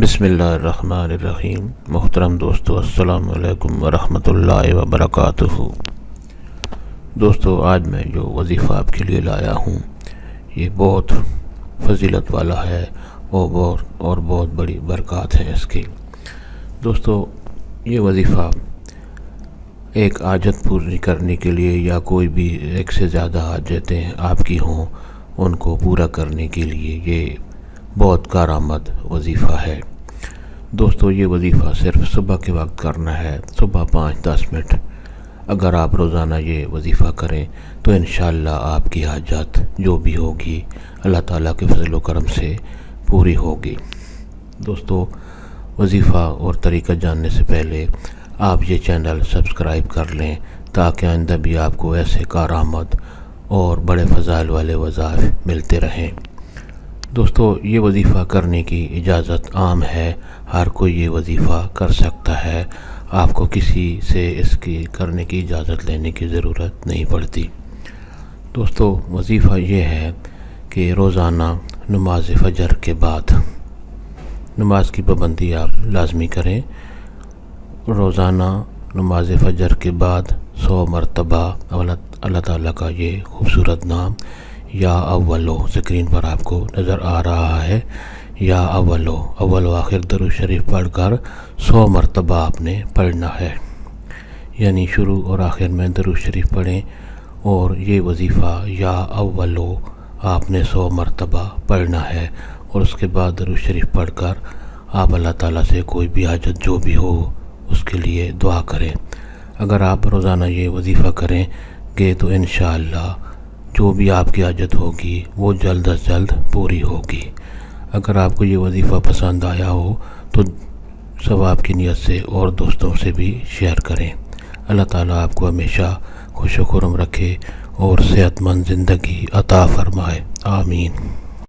بسم اللہ الرحمن الرحیم۔ محترم دوستو، السلام علیکم ورحمۃ اللہ وبرکاتہ۔ دوستو، آج میں جو وظیفہ آپ کے لیے لایا ہوں یہ بہت فضیلت والا ہے اور بہت بڑی برکات ہے اس کی۔ دوستو، یہ وظیفہ ایک حاجت پوری کرنے کے لیے یا کوئی بھی ایک سے زیادہ حاجتیں آپ کی ہوں ان کو پورا کرنے کے لیے یہ بہت کارآمد وظیفہ ہے۔ دوستو، یہ وظیفہ صرف صبح کے وقت کرنا ہے، صبح 5-10 منٹ۔ اگر آپ روزانہ یہ وظیفہ کریں تو انشاءاللہ آپ کی حاجت جو بھی ہوگی اللہ تعالیٰ کے فضل و کرم سے پوری ہوگی۔ دوستو، وظیفہ اور طریقہ جاننے سے پہلے آپ یہ چینل سبسکرائب کر لیں تاکہ آئندہ بھی آپ کو ایسے کارآمد اور بڑے فضائل والے وظائف ملتے رہیں۔ دوستو، یہ وظیفہ کرنے کی اجازت عام ہے، ہر کوئی یہ وظیفہ کر سکتا ہے، آپ کو کسی سے اس کی کرنے کی اجازت لینے کی ضرورت نہیں پڑتی۔ دوستو، وظیفہ یہ ہے کہ روزانہ نماز فجر کے بعد نماز کی پابندی آپ لازمی کریں۔ روزانہ نماز فجر کے بعد 100 مرتبہ اللہ تعالیٰ کا یہ خوبصورت نام یا اولو اسکرین پر آپ کو نظر آ رہا ہے، یا اول و آخر درود شریف پڑھ کر 100 مرتبہ آپ نے پڑھنا ہے، یعنی شروع اور آخر میں درود شریف پڑھیں اور یہ وظیفہ یا اولو آپ نے 100 مرتبہ پڑھنا ہے، اور اس کے بعد درود شریف پڑھ کر آپ اللہ تعالیٰ سے کوئی بھی حاجت جو بھی ہو اس کے لیے دعا کریں۔ اگر آپ روزانہ یہ وظیفہ کریں گے تو انشاءاللہ جو بھی آپ کی حاجت ہوگی وہ جلد از جلد پوری ہوگی۔ اگر آپ کو یہ وظیفہ پسند آیا ہو تو ثواب کی نیت سے اور دوستوں سے بھی شیئر کریں۔ اللہ تعالیٰ آپ کو ہمیشہ خوش و خرم رکھے اور صحت مند زندگی عطا فرمائے، آمین۔